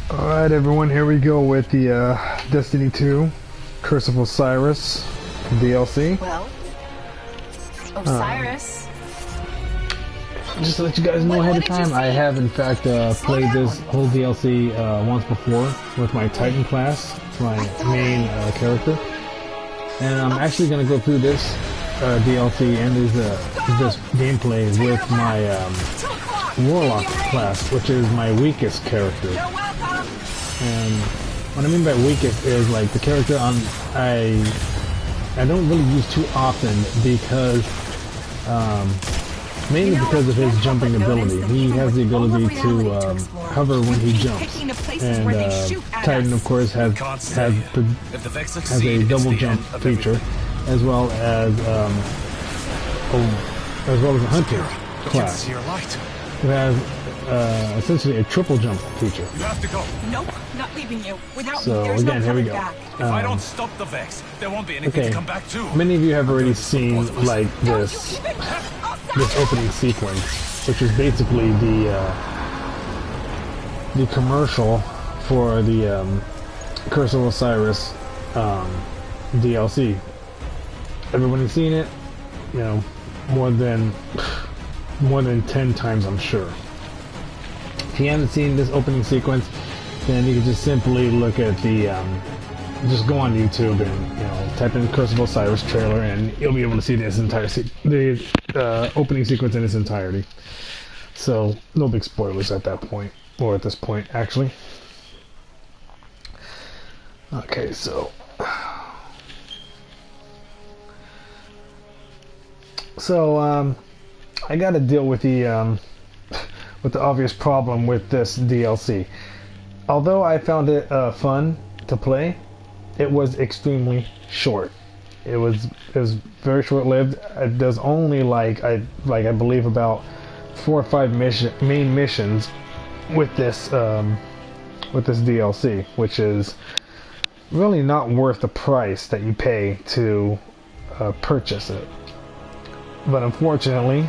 Alright everyone, here we go with the Destiny 2 Curse of Osiris DLC. Well, Osiris. Just to let you guys know ahead of time, I have in fact played this whole DLC once before with my Titan class, my main character. And I'm actually going to go through this DLC and this gameplay with my Warlock class, which is my weakest character. And what I mean by weakest is like the character I don't really use too often because mainly because of his jumping ability. He has the ability to hover when he jumps, and Titan of course has a double jump feature, as well as a hunter class who has essentially a triple jump feature. You have to go. Nope, not leaving you. Without So me, there's again, no here we coming go. back. If I don't stop the Vex, there won't be anything Okay, to come back to. many of you have already seen like this opening sequence, which is basically the commercial for the Curse of Osiris DLC. Everybody's seen it, you know, more than 10 times, I'm sure. If you haven't seen this opening sequence, then you can just simply look at the just go on YouTube and type in Curse of Osiris trailer, and you'll be able to see this entire opening sequence in its entirety. So no big spoilers at that point, or at this point actually. Okay, so I got to deal with the obvious problem with this DLC. Although I found it fun to play, it was extremely short. It was very short-lived. It does only I believe about 4 or 5 main missions with this DLC, which is really not worth the price that you pay to purchase it. But unfortunately,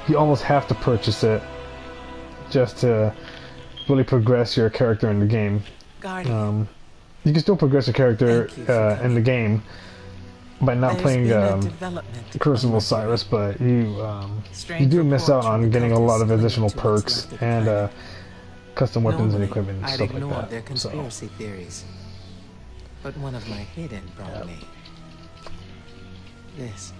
you almost have to purchase it just to really progress your character in the game. You can still progress your character in the game by not playing Curse of Osiris, but you do miss out on getting a lot of additional perks and custom weapons and equipment and stuff like that. Their conspiracy theories, but one of my hidden brought me this.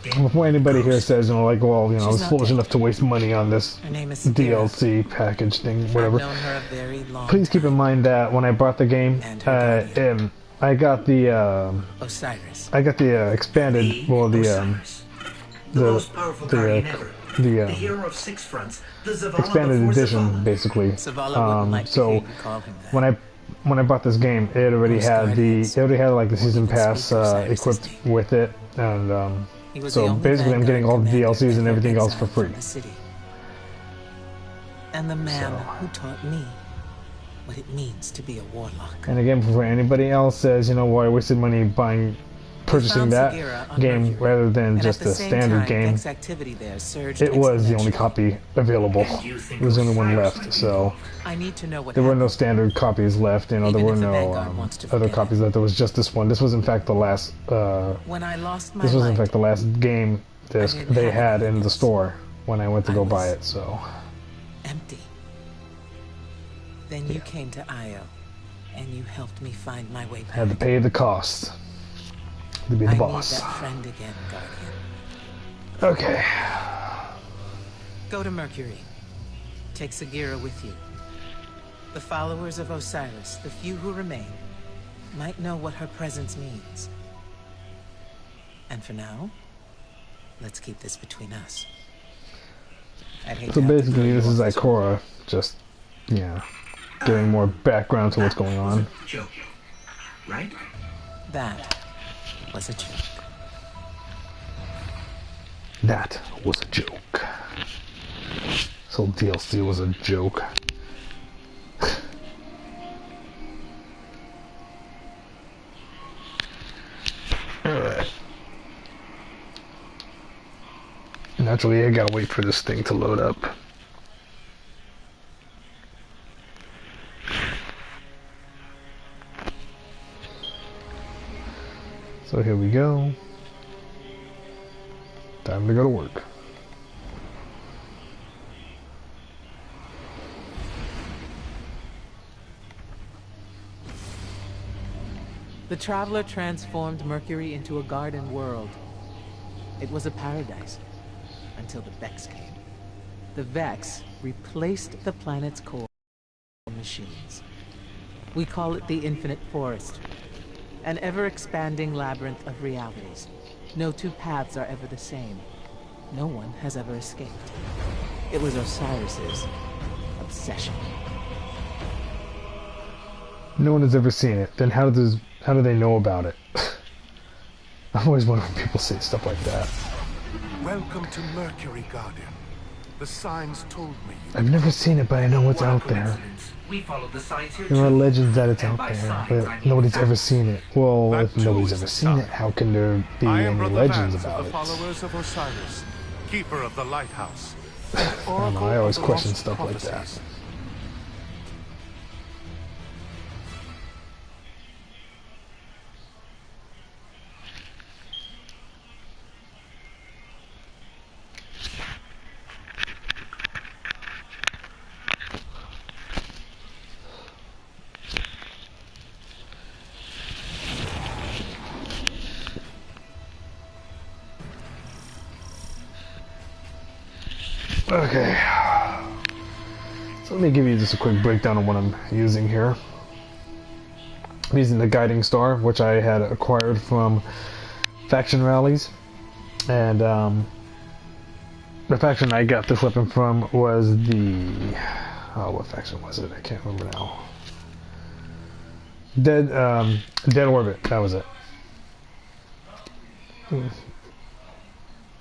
Before anybody here says, well, I was foolish enough to waste money on this DLC package thing, whatever. Please keep in mind that when I bought the game, I got the Osiris. expanded, well, the hero of 6 fronts, the Zavala expanded before edition, Zavala. basically. So Call him that. when I bought this game, it already had like the season pass equipped with it, and so basically I'm getting all the DLCs and everything else for free. And the man who taught me what it means to be a warlock. And again, before anybody else says, why I wasted money purchasing that game rather than just a standard game, it was the only copy available. It was the only one left, so there were no standard copies left. There were no other copies left. There was just this one. This was in fact the last. This was in fact the last game disc they had in the store when I went to go buy it. So empty. Then you came to Io, and you helped me find my way back. Had to pay the cost to be the boss. I need that friend again, Guardian. Okay. Go to Mercury. Take Sagira with you. The followers of Osiris, the few who remain, might know what her presence means. And for now, let's keep this between us. So basically, this is Ikora, just, getting more background to what's going on. Joke, right? That was a joke. That was a joke. So DLC was a joke. Alright. Naturally, I gotta wait for this thing to load up. So here we go. Time to go to work. The traveler transformed Mercury into a garden world. It was a paradise, until the Vex came. The Vex replaced the planet's core machines. We call it the Infinite Forest, an ever-expanding labyrinth of realities. No two paths are ever the same. No one has ever escaped. It was Osiris's obsession. No one has ever seen it. Then how do they know about it? I always wonder when people say stuff like that. Welcome to Mercury, Guardian. The signs told me. I've never seen it, but I know it's out there. We follow the signs here There are too. legends that it's And out by there, signs, but I mean nobody's facts. ever seen it. Well, That if too nobody's is ever the seen it, sign. how can there be I am any Brother legends Vance about of the it? followers of Osiris, keeper of the lighthouse. I don't know, I always Oracle of the question lost stuff like that. prophecies. Okay. So let me give you just a quick breakdown of what I'm using here. I'm using the Guiding Star, which I had acquired from faction rallies. And the faction I got this weapon from was the... Oh, what faction was it? I can't remember now. Dead Orbit, that was it.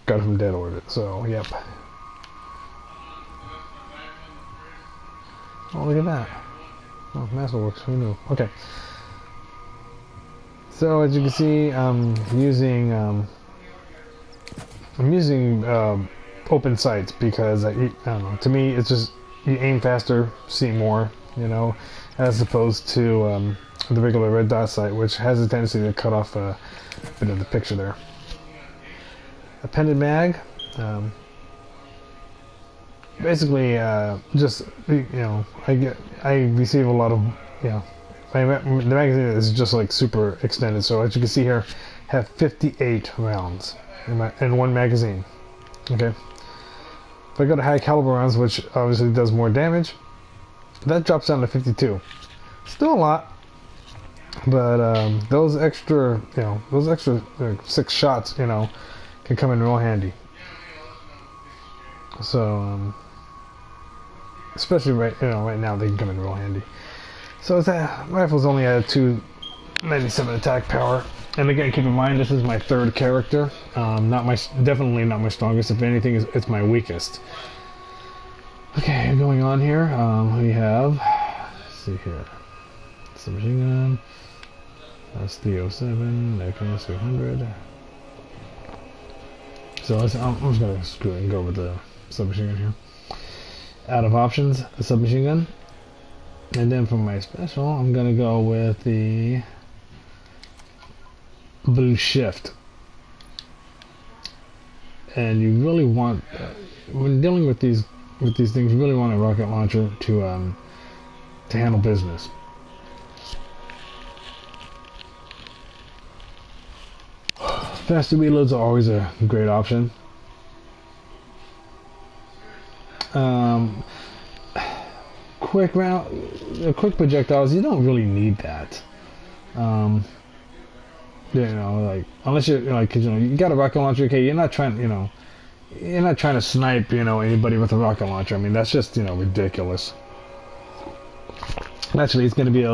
Got it from Dead Orbit, so yep. Oh, look at that. Oh, Masterworks, who knew? Okay. So as you can see, I'm using open sights because I don't know. To me, it's just you aim faster, see more, you know, as opposed to the regular red dot sight, which has a tendency to cut off a bit of the picture there. Appended mag. Basically, just you know, I receive a lot of the magazine is just like super extended. So as you can see here, have 58 rounds in one magazine. Okay. If I go to high caliber rounds, which obviously does more damage, that drops down to 52. Still a lot, but those extra 6 shots, you know, can come in real handy. So especially right now they can come in real handy. So that rifle's only at 297 attack power, and again, keep in mind this is my third character. Definitely not my strongest. If anything, it's my weakest. Okay, going on here, we have. Let's see here, submachine gun. That's 307. That comes 300. So I'm just gonna screw it and go with the submachine gun here. Out of options, the submachine gun. And then for my special, I'm gonna go with the blue shift. And you really want, when dealing with these things, you really want a rocket launcher to handle business. Faster reloads are always a great option. Quick projectiles, you don't really need that. You know, like unless you're like, you got a rocket launcher. Okay, you're not trying to snipe, anybody with a rocket launcher. I mean, that's just, ridiculous. Naturally, it's going to be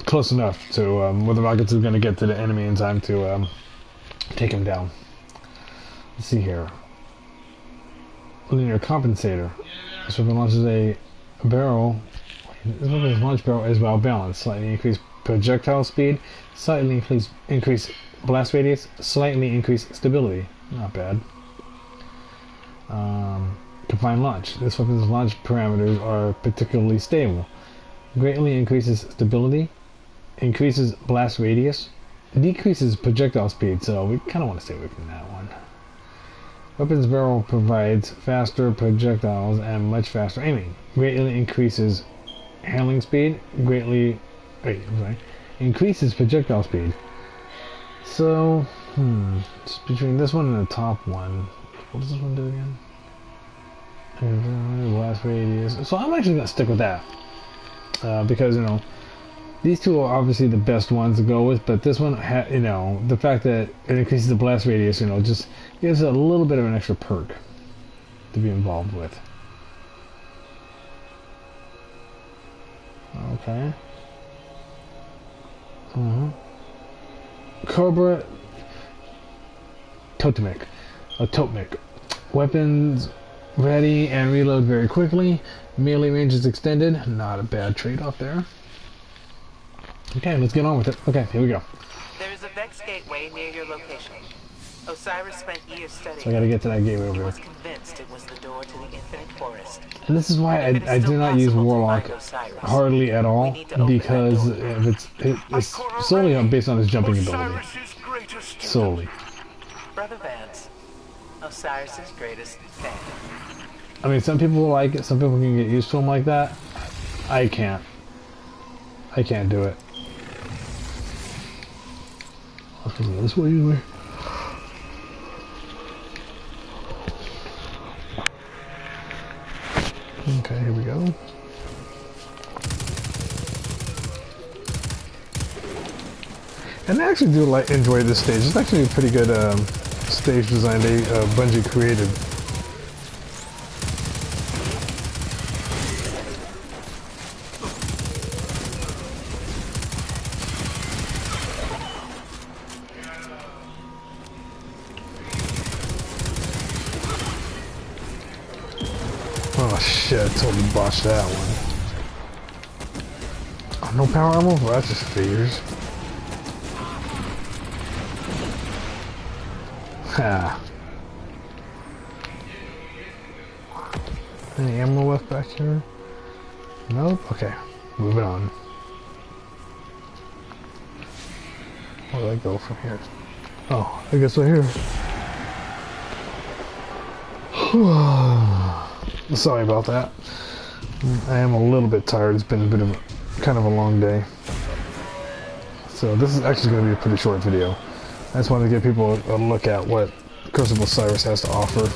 close enough to where the rockets are going to get to the enemy in time to take him down. Let's see here. Linear compensator. This weapon launches a barrel. This weapon's launch barrel is well balanced. Slightly increased projectile speed, slightly increased blast radius, slightly increased stability. Not bad. Confined launch. This weapon's launch parameters are particularly stable. Greatly increases stability, increases blast radius, decreases projectile speed, so we kind of want to stay away from that one. Weapons barrel provides faster projectiles and much faster aiming. Greatly increases handling speed. Increases projectile speed. So, it's between this one and the top one. What does this one do again? Blast radius. So I'm actually gonna stick with that because you know these two are obviously the best ones to go with, but this one, you know, the fact that it increases the blast radius, you know, just gives it a little bit of an extra perk to be involved with. Okay. Cobra Totemic. A Totemic. Weapons ready and reload very quickly. Melee range is extended. Not a bad trade-off there. Okay, let's get on with it. Okay, here we go. There is a Vex gateway near your location. Osiris spent years studying. So I gotta get to that gateway over He there. was convinced it was the door to the infinite forest. And this is why I do not use Warlock hardly at all, because it's solely based on his jumping ability. Osiris's greatest Solely. Brother Vance, Osiris's greatest fan. I mean, some people like it, some people can get used to him like that. I can't. I can't do it. I'll go this way anyway. Okay, here we go. And I actually do enjoy this stage. It's actually a pretty good stage design they Bungie created. Oh shit, I totally botched that one. Oh, no power armor? Well, that just figures. Ha. Any ammo left back here? Nope. Okay, moving on. Where do I go from here? Oh, I guess we're here. Sorry about that. I am a little bit tired. It's been a bit of kind of a long day. So this is actually going to be a pretty short video. I just wanted to give people a look at what Curse of Osiris has to offer,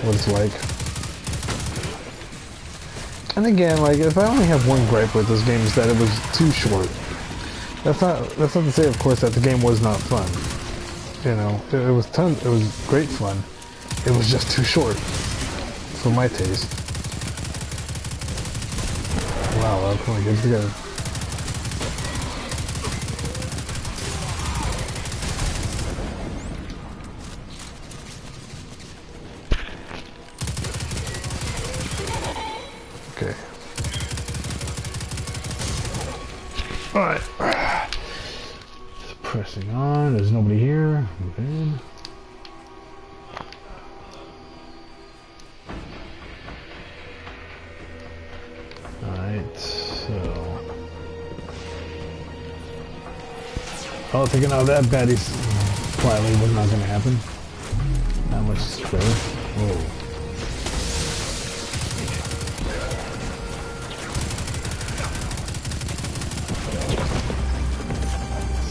what it's like. And again, like, if I only have one gripe with this game, is that it was too short. That's not to say, of course, that the game was not fun. You know, it was great fun. It was just too short for my taste. Wow, that really gets together. Okay. Alright. Pressing on. There's nobody here. Move in. Oh, taking out that baddie's quietly was not going to happen. Not much spare. Whoa.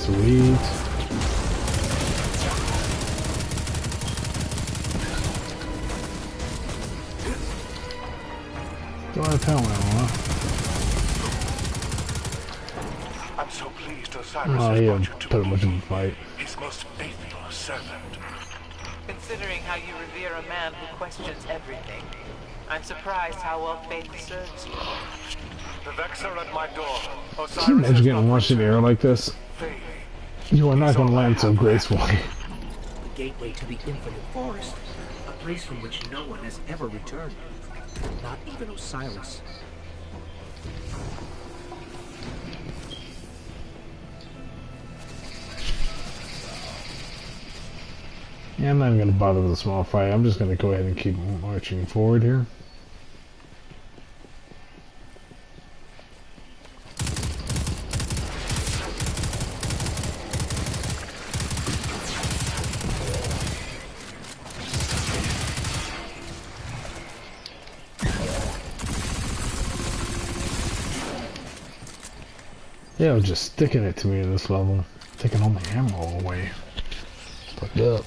Sweet. Go out of town now, huh? I'm so pleased Osiris Oh, has yeah, brought you to put much of a me, fight. his most faithful servant. Considering how you revere a man who questions everything, I'm surprised how well faith serves you. The Vex are at my door. Osiris Can you imagine has getting not launched in the air like this? faith. You are not going to land so gracefully. The gateway to the infinite forest, a place from which no one has ever returned. Not even Osiris. Yeah, I'm not even going to bother with a small fight. I'm just going to go ahead and keep marching forward here. Yeah, it was just sticking it to me in this level. Taking all my ammo away. Fucked up.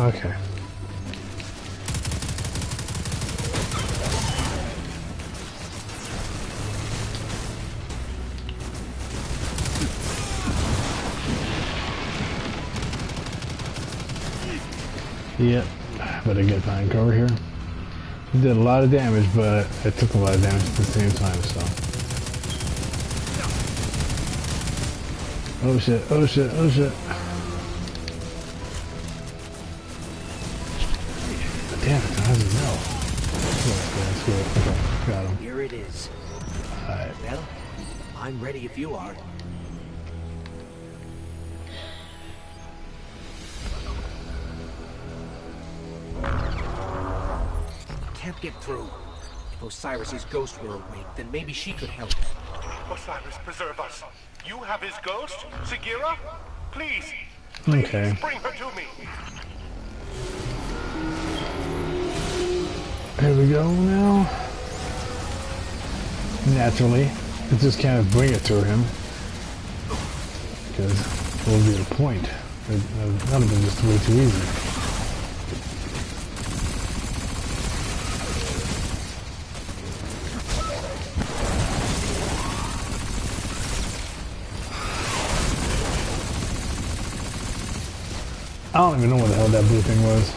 Okay. Yep, better get behind cover here. He did a lot of damage, but it took a lot of damage at the same time, so. Oh shit, oh shit, oh shit. Damn it, how does it know? That's good. Okay, got him. Here it is. Alright. Well, I'm ready if you are. Can't get through. If Osiris's ghost were awake, then maybe she could help. Osiris, preserve us. You have his ghost? Sagira? Please. Okay. Please bring her to me. Here we go now. Naturally, let's just kind of bring it to him. Because it will be a point. That would have been just way too easy. I don't even know what the hell that blue thing was.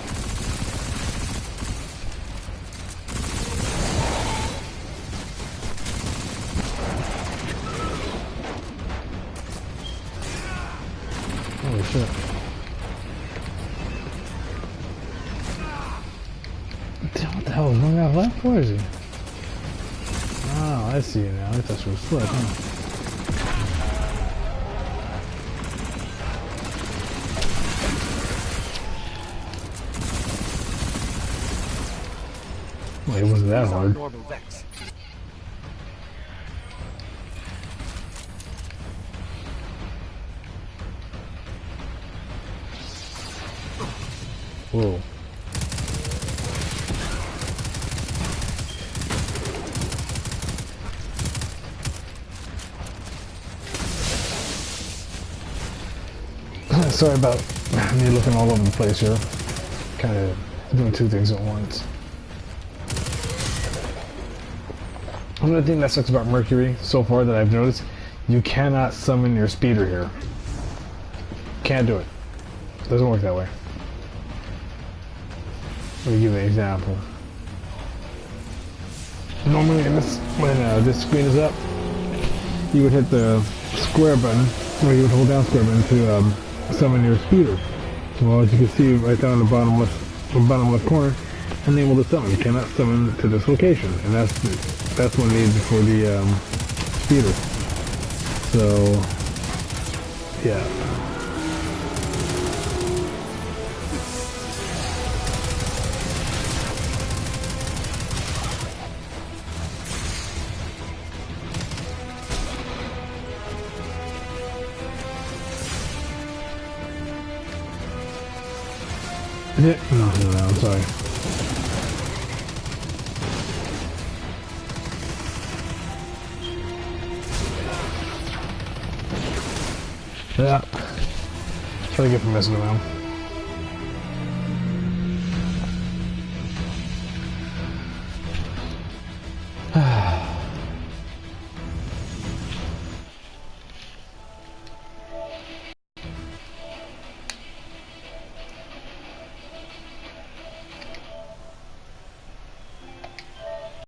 Holy shit. Damn, what the hell is one guy left? Where is he? Oh, I see it now. I thought she was split, huh? Well, it wasn't that hard. Normal Vex. Whoa. Sorry about me looking all over the place here. Kind of doing two things at once. Another thing that sucks about Mercury so far that I've noticed, you cannot summon your speeder here. Can't do it. Doesn't work that way. Let me give you an example. Normally when this screen is up, you would hit the square button, or you would hold down square button to summon your speeder. Well, as you can see right down in the bottom left corner, unable to summon. You cannot summon to this location, and that's what needed for the speeder. So, yeah. No, I'm sorry. Yeah. Try to get from messing around.